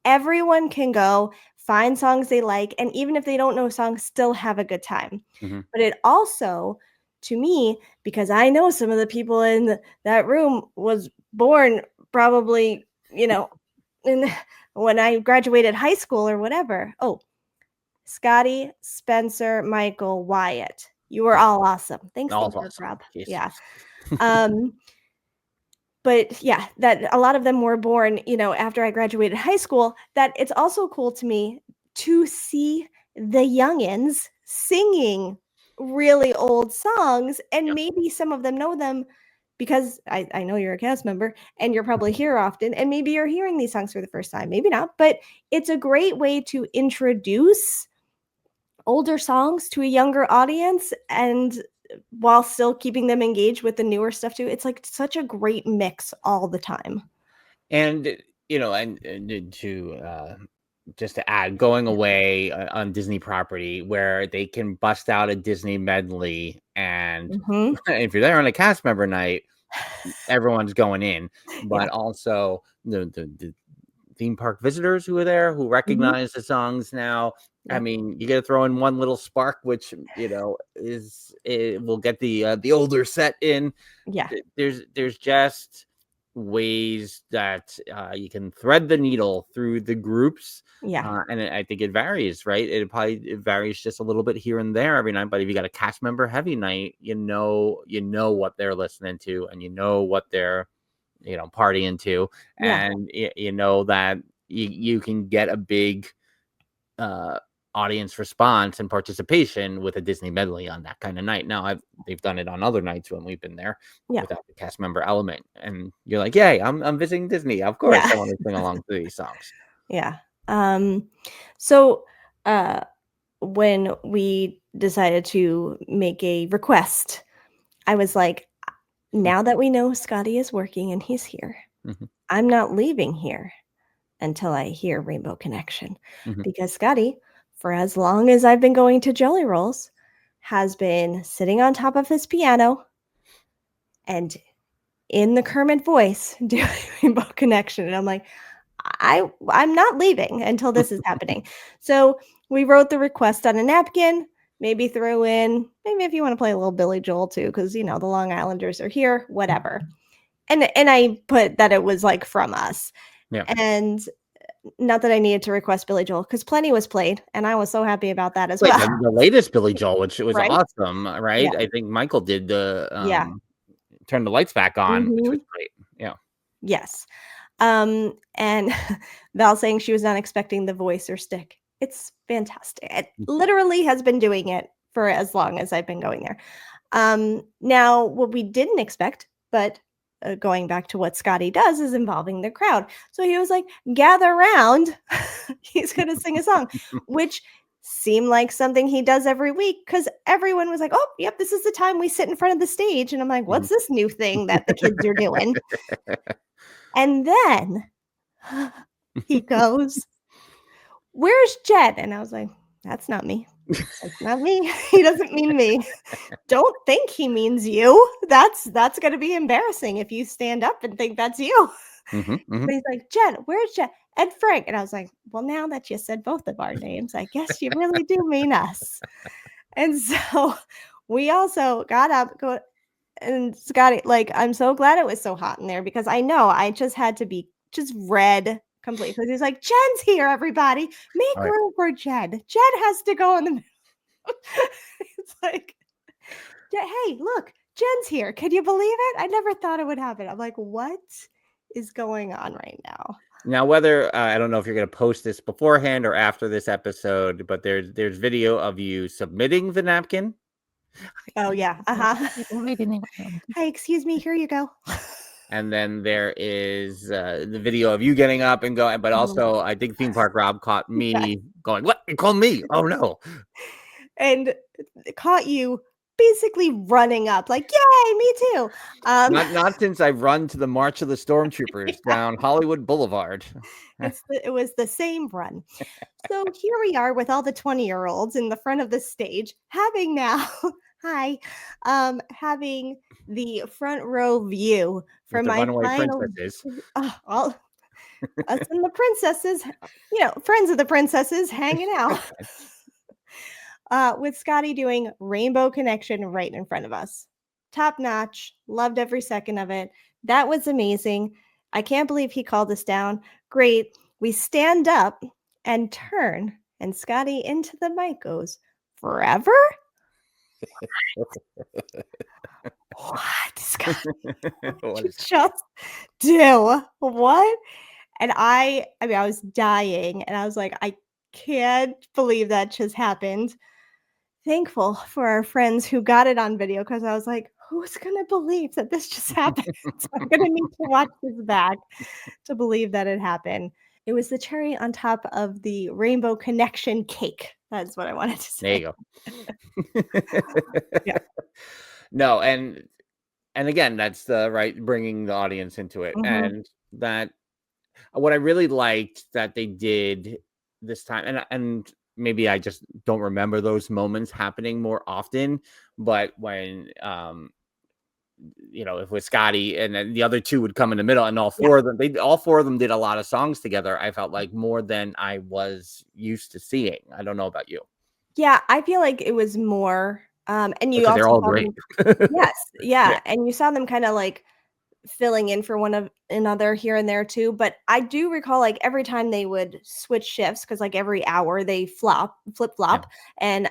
everyone can go find songs they like, and even if they don't know songs, still have a good time. Mhm. But it also, to me, because I know some of the people in that room was born probably, in when I graduated high school or whatever. Oh, Scotty, Spencer, Michael, Wyatt. You were Yeah. all awesome. Thanks, All Theme Park awesome. Rob. Yes. Yeah. Um, but yeah, that a lot of them were born, after I graduated high school. That it's also cool to me to see the youngins singing really old songs, and Yep. maybe some of them know them because I know you're a cast member and you're probably here often, and maybe you're hearing these songs for the first time, maybe not, but it's a great way to introduce older songs to a younger audience and while still keeping them engaged with the newer stuff too. It's like such a great mix all the time. And, and to, just to add, going Yeah. away on Disney property where they can bust out a Disney medley, and Mhm. if you're there on a cast member night, everyone's going in, Yeah. but also the theme park visitors who are there who Mhm. recognize the songs now. I Yep. mean, you got to throw in one little spark, which is it will get the older set in. Yeah. There's just ways that you can thread the needle through the groups, Yeah. and I think it varies, right? It varies just a little bit here and there every night. But if you got a cast member heavy night, you know what they're listening to, and you know what they're partying to, Yeah. and you know that you can get a big uh audience response and participation with a Disney medley on that kind of night. Now they've done it on other nights when we've been there Yeah. without the cast member element, and you're like, yay, I'm visiting Disney, of course Yeah. I want to sing along to these songs. Yeah. So, uh, when we decided to make a request, I was like, now that we know Scotty is working and he's here, Mhm, I'm not leaving here until I hear Rainbow Connection. mhm. Because Scotty, for as long as I've been going to Jellyrolls, has been sitting on top of his piano and in the Kermit voice doing Rainbow Connection. And I'm like, I'm not leaving until this is happening. So we wrote the request on a napkin, maybe throw in, maybe if you want to play a little Billy Joel too, because the Long Islanders are here, whatever. And I put that it was like from us. Yeah. And not that I needed to request Billy Joel, because plenty was played, and I was so happy about that as well. The latest Billy Joel, which was Right? awesome, right? Yeah. I think Michael did the Yeah. Turn the Lights Back On, which was Mhm. great. Yeah. Yes. And Val saying she was not expecting the voice or stick. It's fantastic. It literally has been doing it for as long as I've been going there. Now, what we didn't expect, but going back to what Scotty does, is involving the crowd. So he was like, gather round. He's going to sing a song, which seemed like something he does every week because everyone was like, oh, yep, this is the time we sit in front of the stage. And I'm like, what's this new thing that the kids are doing? And then he goes, where's Jed? And I was like, that's not me. That's not me. He doesn't mean me. Don't think he means you. That's going to be embarrassing if you stand up and think that's you. But he's like, Jed, where's Jed? And Frank. And I was like, well, now that you said both of our names, I guess you really do mean us. And so we also got up, and Scotty, like, I'm so glad it was so hot in there because I know I just had to be just red completely because he's like, Jen's here, everybody. Make room for Jed. Jed has to go in the middle. It's like, hey, look, Jen's here. Can you believe it? I never thought it would happen. I'm like, what is going on right now? Now, whether I don't know if you're going to post this beforehand or after this episode, but there's video of you submitting the napkin. Oh yeah. Hey, excuse me. Here you go. And then there is the video of you getting up and going, but also I think Theme Park Rob caught me going, what? You called me? Oh no. And caught you basically running up like, yay, me too. Not since I've run to the March of the Stormtroopers down Hollywood Boulevard. It was the same run. So here we are with all the 20-year-olds in the front of the stage having now having the front row view for With the my runaway final princesses. all us and the princesses, friends of the princesses hanging out. With Scotty doing Rainbow Connection right in front of us. Top notch. Loved every second of it. That was amazing. I can't believe he called us down. Great. We stand up and turn, and Scotty into the mic goes, forever? What, Scotty? What did you just do? What? And I was dying, and I was like, I can't believe that just happened. Thankful for our friends who got it on video because I was like, who's going to believe that this just happened? So I'm going to need to watch this back to believe that it happened. It was the cherry on top of the Rainbow Connection cake. That's what I wanted to say. There you go. Yeah. No, and again, that's the right bringing the audience into it. And that what I really liked that they did this time, and maybe I just don't remember those moments happening more often, but when if with Scotty and then the other two would come in the middle and all four of them did a lot of songs together. I felt like more than I was used to seeing. I don't know about you. Yeah, I feel like it was more and you Because also they're all great. Yes, yeah, and you saw them kind of like filling in for one of another here and there too. But I do recall like every time they would switch shifts because like every hour they flip flop. And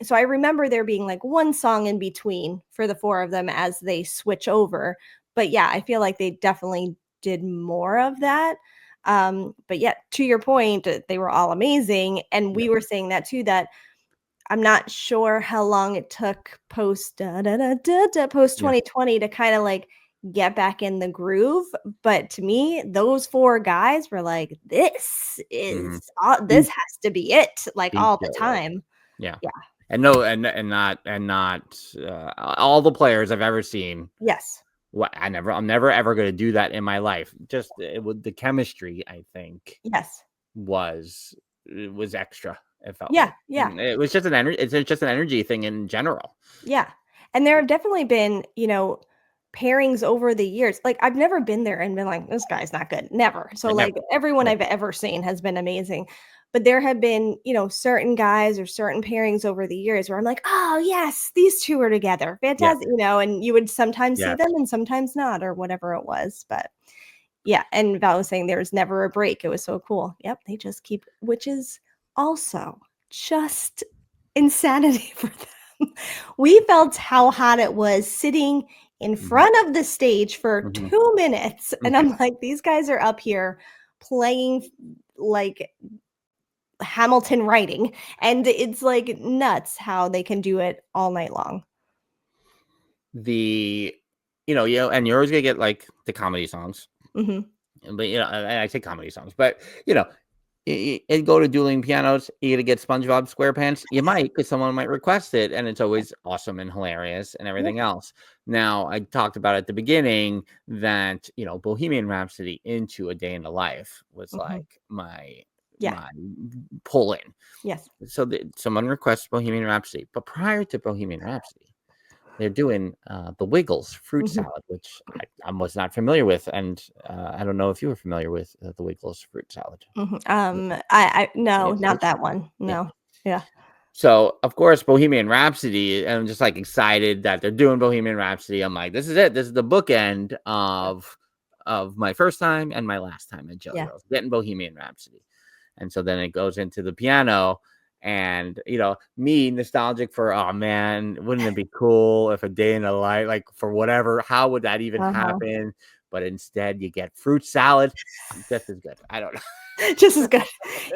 so I remember there being like one song in between for the four of them as they switch over. But yeah, I feel like they definitely did more of that. But yeah, to your point, they were all amazing. And we were saying that too, that I'm not sure how long it took post 2020 to kind of like get back in the groove, but to me those four guys were like, this is this has to be it, like all the time. And no, and not all the players I've ever seen. I'm never ever going to do that in my life. Just with the chemistry, I think was extra. It felt Yeah, like. yeah, It was just an energy. It's just an energy thing in general. yeah. And there have definitely been, pairings over the years. Like, I've never been there and been like, "This guy's not good." Never. So, I never. like, everyone Yeah. I've ever seen has been amazing. But there have been, certain guys or certain pairings over the years where I'm like, "Oh, yes, these 2 are together. Yeah. Fantastic," and you would sometimes see Yes. them and sometimes not or whatever it was. But yeah, and Val was saying there was never a break. It was so cool. Yep, they just keep, which is also just insanity for them. We felt how hot it was sitting in Mhm. front of the stage for Mhm. 2 minutes, and Yeah. I'm like, "These guys are up here playing like Hamilton writing," and it's, like, nuts how they can do it all night long. The and you're always gonna get like the comedy songs, Mhm. but and I say comedy songs, but you know, and go to dueling pianos. You gonna get SpongeBob SquarePants. You might, because someone might request it, and it's Yeah. always awesome and hilarious and Yeah. everything else. Now, I talked about at the beginning that Bohemian Rhapsody into A Day in the Life was Mhm. like my Yeah. pull in. Yes. So someone requests Bohemian Rhapsody, but prior to Bohemian Rhapsody, they're doing the Wiggles fruit Mhm. salad, which I was not familiar with, and I don't know if you were familiar with the Wiggles fruit salad. Mhm. Yeah, I no, yeah, not that one. yeah. No. Yeah. So of course, Bohemian Rhapsody, and I'm just like excited that they're doing Bohemian Rhapsody. I'm like, this is it. This is the bookend Yeah. of my first time and my last time at Jelly Yeah. Rolls, getting Bohemian Rhapsody. And so then it goes into the piano, and me nostalgic for, oh man, wouldn't it be cool if A Day in the Life, like for whatever, how would that even Uh-huh. happen? But instead you get fruit salad. Just as good. I don't Just as good.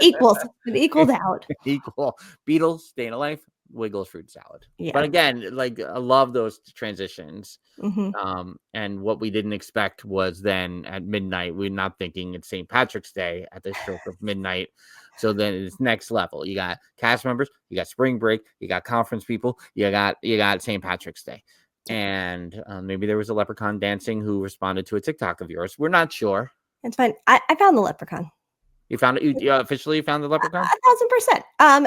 Equals. It know. equaled out. Equal. Beatles, Staying Alive, Wiggles fruit salad. But Yeah. again, like I love those transitions. Mhm. And what we didn't expect was then at midnight, we're not thinking it's St. Patrick's Day at the stroke of midnight. So then it's next level. You got cast members, you got spring break, you got conference people, you got St. Patrick's Day. Yeah. And maybe there was a leprechaun dancing who responded to a TikTok of yours. We're not sure. It's fine. I found the leprechaun. You found it. You officially found the leprechaun. 1,000%.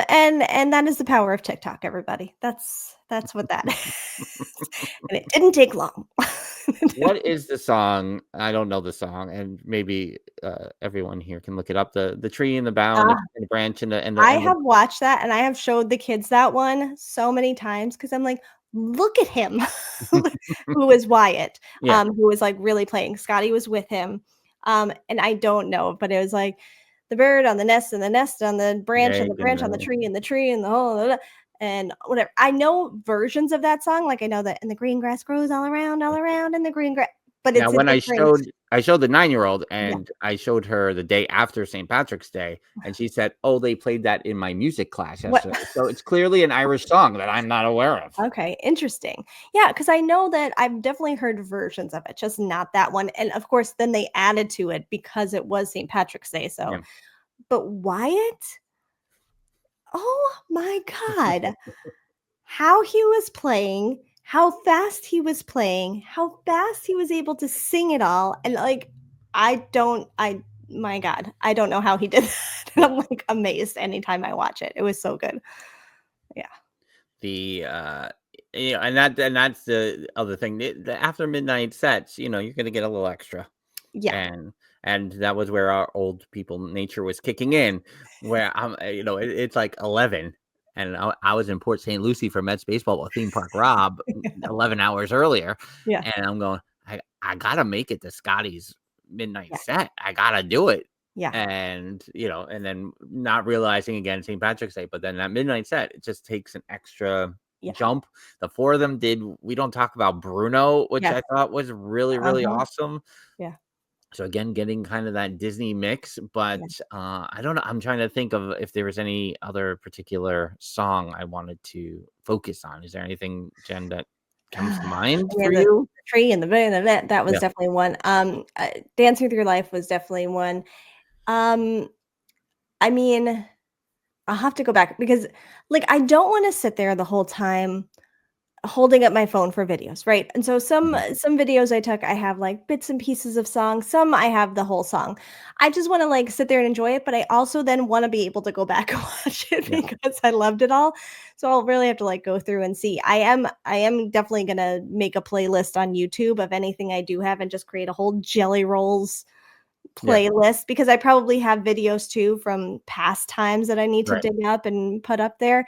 And that is the power of TikTok, everybody. That's what that is. And it didn't take long. What is the song? I don't know the song, and maybe everyone here can look it up. The tree and the bough and Uh, the branch and the and the I and the have watched that and I have showed the kids that one so many times because I'm like, "Look at him." Who is Wyatt, yeah. who was, like, really playing. Scotty was with him, and I don't know, but it was like, "The bird on the nest and the nest on the branch and the Egg and branch on the tree and the whole and whatever. I know versions of that song, like, I know that, "And the green grass grows all around, and the green grass," but Now, it's a when different. I showed the 9-year-old, Yeah. and I showed her the day after St. Patrick's Day, and she said, "Oh, they played that in my music class What yesterday." So it's clearly an Irish song that I'm not aware of. Okay, interesting. Yeah, because I know that I've definitely heard versions of it, just not that one, and, of course, then they added to it because it was St. Patrick's Day, so Yeah. but Wyatt? Oh my god. How he was playing, how fast he was playing, how fast he was able to sing it all, and, like, I my god, I don't know how he did that, and Yeah. I'm, like, amazed anytime I watch it. It was so good. Yeah. The and that's the other thing. The after midnight sets, you're gonna get a little extra. Yeah. And that was where our old people nature was kicking in, where it's like 11, and I was in Port St. Lucie for Mets baseball with Theme Park Rob 11 hours earlier, Yeah. and I'm going, I gotta make it to Scotty's midnight Yeah. set. I gotta do it. Yeah. And then not realizing again St. Patrick's Day, but then that midnight set, it just takes an extra Yeah. jump. The four of them did. We don't talk about Bruno, which Yes. I thought was really, really Uh-huh. awesome. Yeah. So again, getting kind of that Disney mix, but Yeah. I don't know. I'm trying to think of if there was any other particular song I wanted to focus on. Is there anything, Jen, that comes to mind Yeah, for the you? tree and the bit and that was Yeah. definitely one. Dancing Through Your Life was definitely one. Um, I mean, I'll have to go back because, like, I don't wanna sit there the whole time holding up my phone for videos, right? And so some videos I took, I have like bits and pieces of songs. Some I have the whole song. I just want to like sit there and enjoy it, but I also then want to be able to go back and watch it Yeah. because I loved it all. So I'll really have to like go through and see. I am definitely gonna make a playlist on YouTube of anything I do have and just create a whole Jelly Rolls Yeah. playlist because I probably have videos too from past times that I need to Right. dig up and put up there.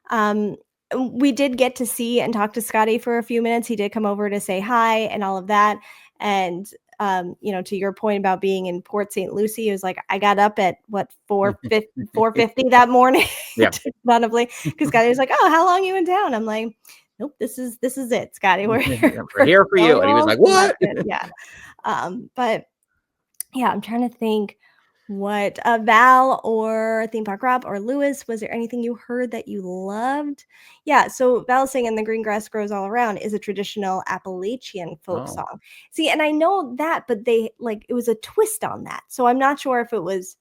Um, we did get to see and talk to Scotty for a few minutes. He did come over to say hi and all of that. And to your point about being in Port St. Lucie, he was like, I got up at what 4:50 that morning Yeah. to probably because Scotty was like, oh, how long are you in town? I'm like, nope, this is it, Scotty. We're here. We're here for you. And he was like, what? Yeah. But yeah, I'm trying to think what Val or Theme Park Rob or Lewis, was there anything you heard that you loved? Yeah, so Val is saying "And the Green Grass Grows All Around" is a traditional Appalachian folk Oh, song. See, and I know that, but they like it was a twist on that. So I'm not sure if it was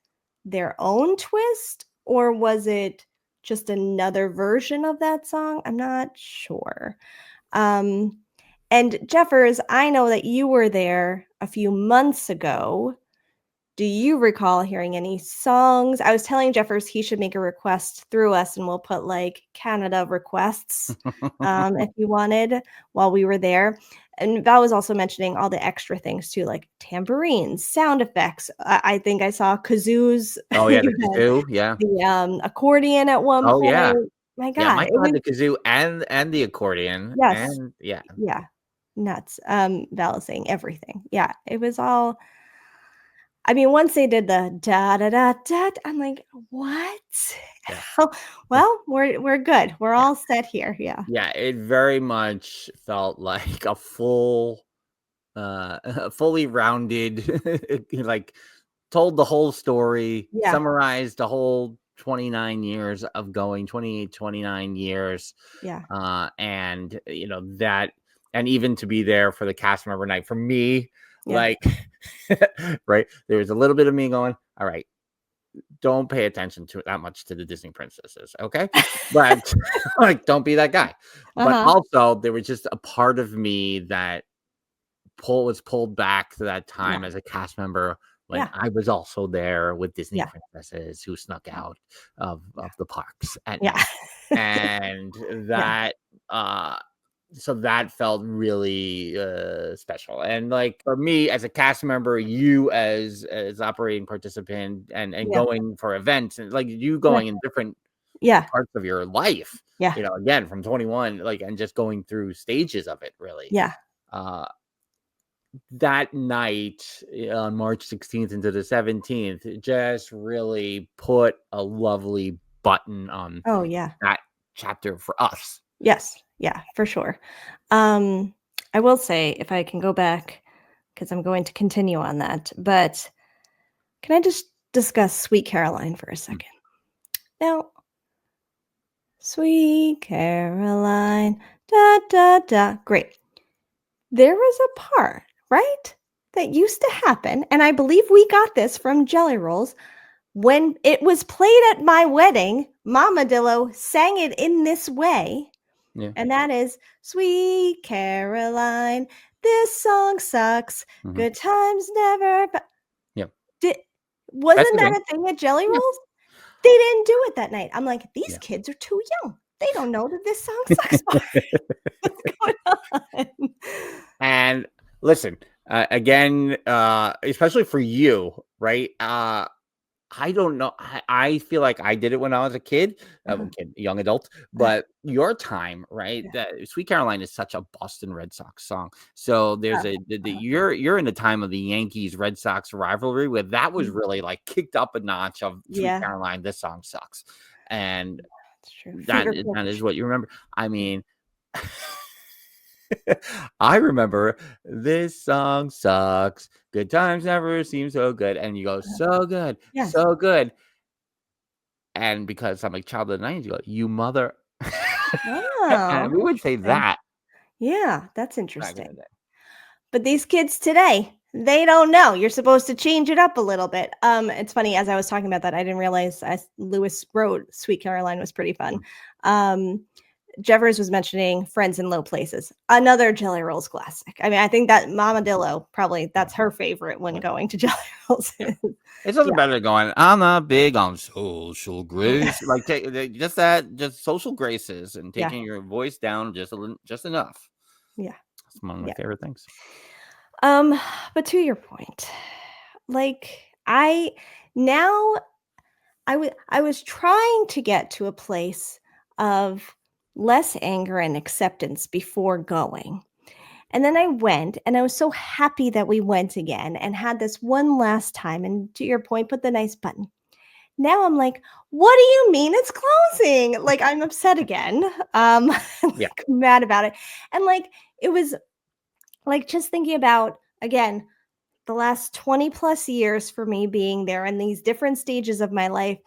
their own twist or was it just another version of that song. I'm not sure. Um, and Jeffers, I know that you were there a few months ago. Do you recall hearing any songs? I was telling Jeffers he should make a request through us and we'll put like Canada requests if you wanted while we were there. And Val was also mentioning all the extra things too, like tambourines, sound effects. I think I saw kazoos. oh yeah, the You had kazoo. Yeah. the accordion at one Oh yeah. point. My Yeah. God, it Michael had was the kazoo and the accordion. yes, And yeah. yeah, nuts. Val is saying everything. Yeah, it was all. I mean, once they did the da da da da, I'm like, what? Yeah. Well, we're good. We're Yeah. all set here. Yeah. Yeah. It very much felt like a fully rounded, like told the whole story, Yeah. summarized the whole 29 years of going, 28, 29 years. Yeah. And that, and even to be there for the cast member night for me, Yeah. like, right, there was a little bit of me going, all right, don't pay attention to it that much to the Disney princesses, okay? But like, don't be that guy. But Uh-huh. also, there was just a part of me that was pulled back to that Yeah. time as a cast member when Yeah. I was also there with Disney Yeah. princesses who snuck out of the parks at Yeah. night. And Yeah. that so that felt really special. And like for me as a cast member, you as operating participant and Yeah. going for events and like you Right. going in different Yeah. parts of your life, Yeah. again from 21, like and just going through stages of it really. Yeah. Uh that night on March 16th into the 17th, it just really put a lovely button on Oh, yeah. that chapter for us. Yes. Yeah, for sure. Um, I will say if I can go back because I'm going to continue on that, but can I just discuss Sweet Caroline for a Mm. second? Now, Sweet Caroline, da da da. Great. There was a part, right, that used to happen, and I believe we got this from Jellyrolls. When it was played at my wedding, Mama Dillo sang it in this way, Yeah. and that is "Sweet Caroline, this song sucks. Mhm. Good times never." But Yep. did That's wasn't the that thing. a thing at Yeah. Jellyrolls? They didn't do it that night. I'm like, these Yeah. kids are too young. They don't know that this song sucks. What's going on? And listen, again, especially for you, right? I don't know. I feel like I did it when I was a kid, Uh-huh. young adult. Uh, But your time, right? yeah. That Sweet Caroline is such a Boston Red Sox song. So there's Oh, you're in the time of the Yankees Red Sox rivalry where that was mhm. really like kicked up a notch of Sweet Yeah, Caroline. This song sucks, and that's true. that Fever that is pitch. what you remember. I Yeah. mean. I remember this song sucks. Good times never seem so good. And you go, Uh-huh. so good, Yes. so good. And because I'm a child of the 90s, you go, you mother. And Oh, we would say interesting. that Yeah, that's back in interesting. the day. But these kids today, they don't know. You're supposed to change it up a little bit. It's funny as I was talking about that, I didn't realize Lewis wrote "Sweet Caroline" was pretty fun. Mm. Um, Jeffers was mentioning Friends in Low Places, another Jelly Rolls classic. I mean, I think that Mama Dillo probably that's her favorite when going to Jelly Rolls. Yeah. It's nothing Yeah, better than going, I'm not big on social grace. Like just social graces and yeah, taking your voice down just enough. yeah, It's one of my yeah. favorite things. But to your point, like I now I was trying to get to a place of less anger and acceptance before going. And then I went and I was so happy that we went again and had this one last time. And to your point, put the nice button. Now I'm like, what do you mean it's closing? Like I'm upset again. Yeah. Like mad about it. And like it was like just thinking about again the last 20 plus years for me being there in these different stages of my life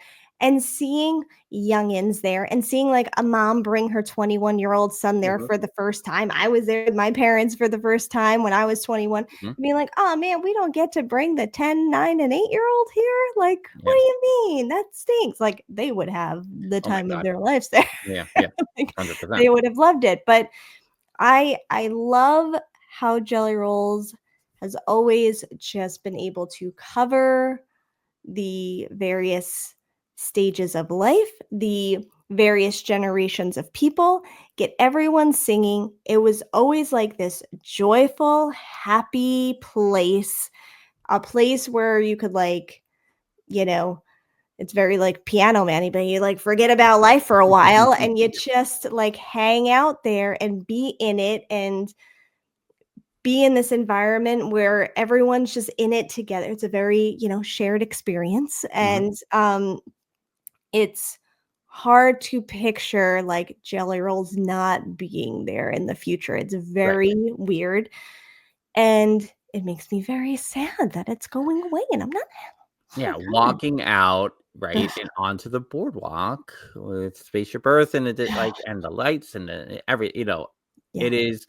and seeing youngins there and seeing like a mom bring her 21-year-old son there Mhm, for the first time. I was there with my parents for the first time when I was 21, mhm. being like, oh man, we don't get to bring the 10, 9, and 8-year-old here. Like, what Yeah. do you mean? That stinks. Like, they would have the Oh my time of God. their lives there. Yeah. Yeah. Like, 100%. they would have loved it. But I love how Jelly Rolls has always just been able to cover the various stages of life, the various generations of people, get everyone singing. It was always like this joyful, happy place, a place where you could like, you know, it's very like piano man but you like forget about life for a while and you just like hang out there and be in it and be in this environment where everyone's just in it together. It's a very, shared experience. Mhm. And it's hard to picture like Jelly Rolls not being there in the future. It's Right. very weird. And it makes me very sad that it's going away. And I'm not, oh Yeah. my God. Walking out, right, and onto the boardwalk with Spaceship Earth and and the lights and Yeah. it is.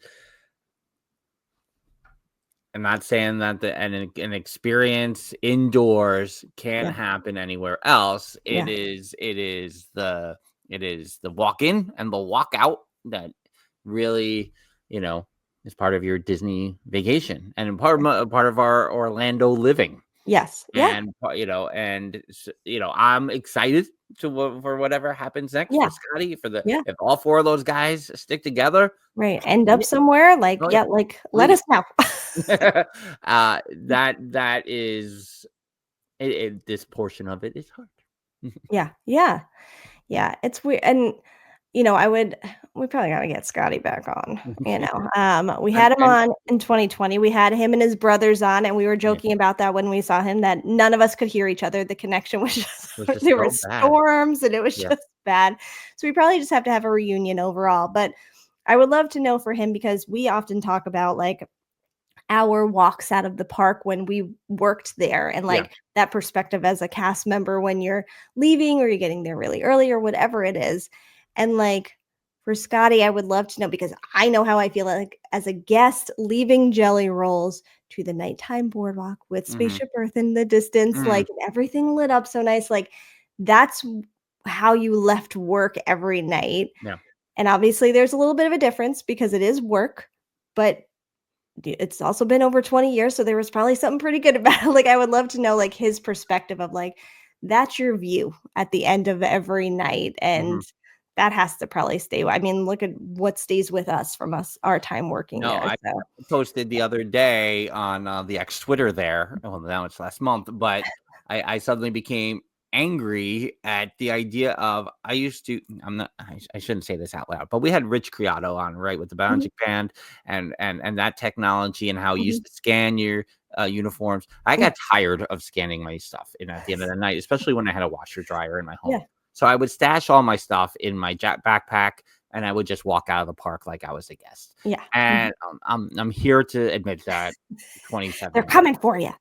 I'm not saying that an experience indoors can't Yeah. happen anywhere else. Yeah. It is the walk in and the walk out that really, you know, is part of your Disney vacation and part of our Orlando living. Yes. Yeah. And I'm excited for whatever happens next Yeah. for Scotty Yeah. if all four of those guys stick together. Right. End up Yeah, somewhere like, oh yeah, yeah, like let please. us know. That is this portion of it is hard. Yeah. Yeah. Yeah, it's weird, and, I would we probably gotta get Scotty back on. We And had him and on in 2020, we had him and his brothers on, and we were yeah, joking about that when we saw him, that none of us could hear each other, the connection was just it was just there were so bad. storms, and it was Yeah. just bad, so we probably just have to have a reunion overall, but I would love to know for him because we often talk about, like, our walks out of the park when we worked there and Yeah. like that perspective as a cast member when you're leaving or you're getting there really early or whatever it is. And like for Scotty, I would love to know because I know how I feel like as a guest leaving Jelly Rolls to the nighttime boardwalk with Mhm. Spaceship Earth in the distance, Mhm. like everything lit up so nice. Like that's how you left work every night. Yeah. And obviously there's a little bit of a difference because it is work, but it's also been over 20 years, so there was probably something pretty good about it. Like, I would love to know, like, his perspective of, like, that's your view at the end of every night, Mhm. and that has to probably stay. I mean, look at what stays with us from our time working No, there, I so posted the other day on, the X Twitter there, well, now it's last month, but I suddenly became angry at the idea of I shouldn't say this out loud, but we had Rich Criado on, right, with the Mhm, Magic Band and that technology and how he mhm, used to scan your, uniforms. I yeah, got tired of scanning my stuff, at the end of the night, especially when I had a washer dryer in my home. yeah, So I would stash all my stuff in my backpack, and I would just walk out of the park like I was a guest. yeah, mhm. And, I'm here to admit that 27 They're years. coming for you.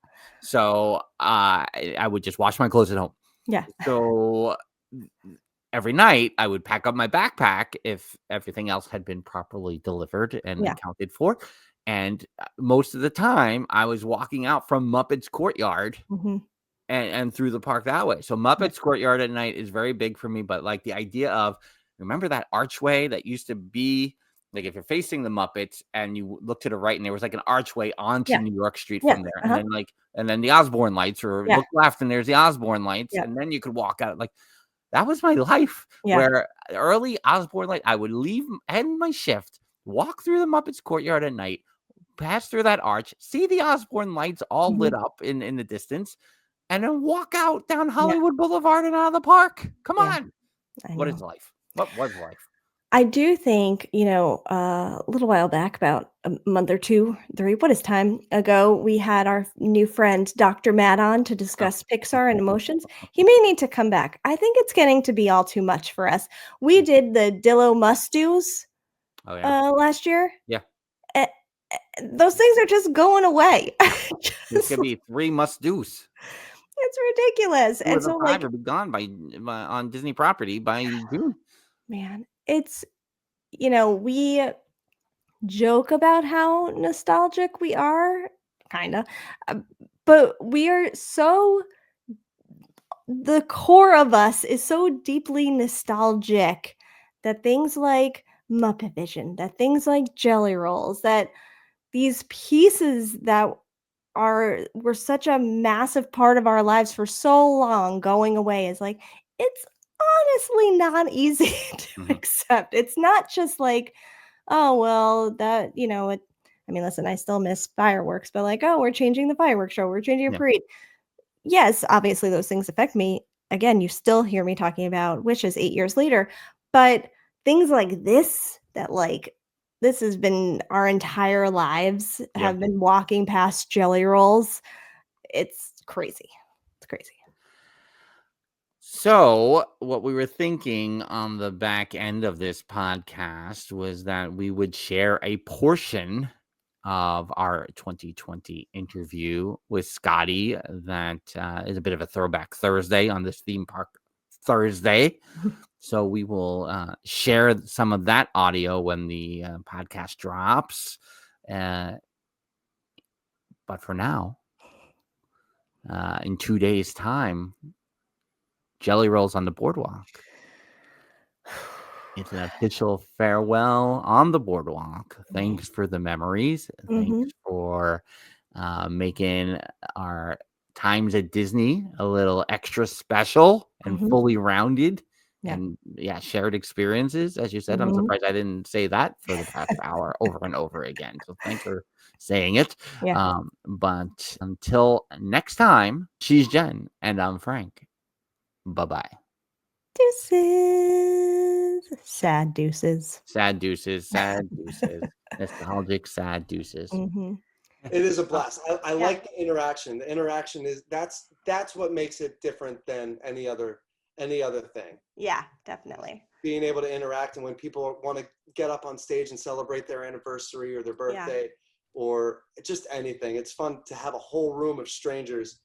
So, I would just wash my clothes at home. Yeah, So, every night, I would pack up my backpack if everything else had been properly delivered and yeah, accounted for, and, most of the time, I was walking out from Muppet's Courtyard mhm, and through the park that way. So yeah, Muppet's Courtyard at night is very big for me, but, like, the idea of remember that archway that used to be like if you're facing the Muppets and you look to the right and there was like an archway onto Yeah. New York Street Yeah. from there, Uh-huh. and then the Osborne lights, or Yeah. look left and there's the Osborne lights, Yeah. and then you could walk out. Like that was my life. Yeah. Where early Osborne light, I would end my shift, walk through the Muppets courtyard at night, pass through that arch, see the Osborne lights all Mhm. lit up in the distance, and then walk out down Yeah. Hollywood Boulevard and out of the park. Come Yeah. on. I What is know. life? What was life? I do think, a little while back, about a month or 2, 3, what is time ago, we had our new friend, Dr. Matt, on to Oh. discuss Pixar and emotions. He may need to come back. I think it's getting to be all too much for us. We did the Dillo must-dos, Oh, yeah. last year. Yeah. Eh those things are just going away. There's Just gonna be 3 must-dos. it's ridiculous, 2 and of the so, 5 like, will be gone by on Disney property by June. man, it's we joke about how nostalgic we are, kinda, but we are so the core of us is so deeply nostalgic that things like Muppet Vision, that things like Jellyrolls, that these pieces that were such a massive part of our lives for so long going away is like, it's honestly not easy to Mhm. accept. It's not just like, oh, well, I mean, listen, I still miss fireworks, but like, oh, we're changing the fireworks show, we're changing a Yeah. parade. Yes, obviously those things affect me. Again, you still hear me talking about wishes 8 years later, but things like this that like this has been our entire lives Yeah. have been walking past Jellyrolls. It's crazy. It's crazy. So, what we were thinking on the back end of this podcast was that we would share a portion of our 2020 interview with Scotty that is a bit of a throwback Thursday on this theme park Thursday. So we will share some of that audio when the podcast drops. But for now, in 2 days' time, Jellyrolls on the boardwalk. It's an official farewell on the boardwalk. Thanks for the memories. Thanks Mhm. for making our times at Disney a little extra special and Mhm. fully rounded. Yeah. And yeah, shared experiences. As you said, I'm Mhm. surprised I didn't say that for the past hour over and over again. So thanks for saying it. Yeah. But until next time, she's Jen and I'm Frank. Bye bye. Deuces. Sad deuces. Sad deuces, nostalgic sad deuces. Mhm. It is a blast. I Yeah. like the interaction. The interaction is that's what makes it different than any other thing. Yeah, definitely. Being able to interact, and when people want to get up on stage and celebrate their anniversary or their birthday or just anything, it's fun to have a whole room of strangers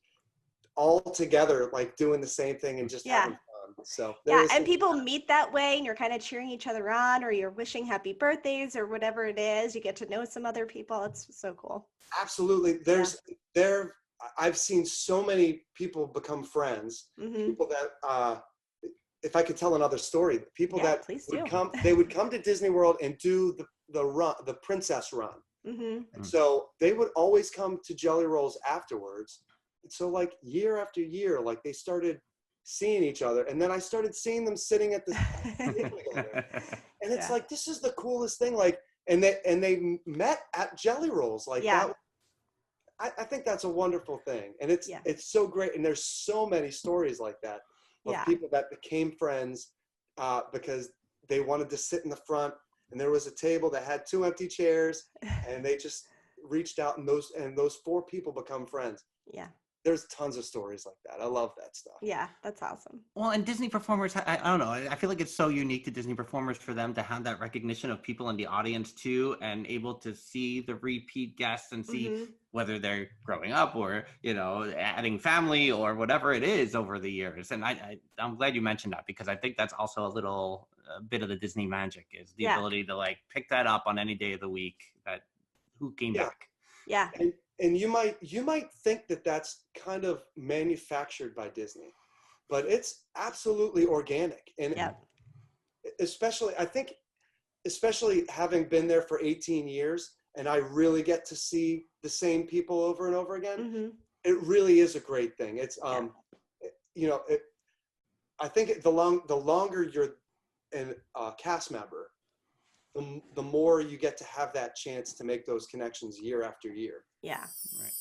all together, like doing the same thing and just having fun. So and people meet that way, and you're kind of cheering each other on, or you're wishing happy birthdays, or whatever it is. You get to know some other people. It's so cool. absolutely I've seen so many people become friends. Mhm. People that if I could tell another story, people that please would do. come, they would come to Disney World and do the princess run. Mhm. And so they would always come to Jellyrolls afterwards. And so like year after year, like they started seeing each other. And then I started seeing them sitting at the table together. And it's like, this is the coolest thing. Like, and they met at Jellyrolls. Like that. I think that's a wonderful thing. And it's so great. And there's so many stories like that of people that became friends because they wanted to sit in the front, and there was a table that had 2 empty chairs, and they just reached out, and those 4 people become friends. Yeah. There's tons of stories like that. I love that stuff. Yeah, that's awesome. Well, and Disney performers, I don't know. I feel like it's so unique to Disney performers for them to have that recognition of people in the audience too, and able to see the repeat guests and see whether they're growing up or, adding family or whatever it is over the years. And I'm glad you mentioned that, because I think that's also a bit of the Disney magic, is the ability to like pick that up on any day of the week, that who came back. Yeah. And you might think that that's kind of manufactured by Disney, but it's absolutely organic. And especially, I think, especially having been there for 18 years and I really get to see the same people over and over again, Mm-hmm. it really is a great thing. It's, you know, I think the longer you're a cast member, the more you get to have that chance to make those connections year after year. Yeah. Right.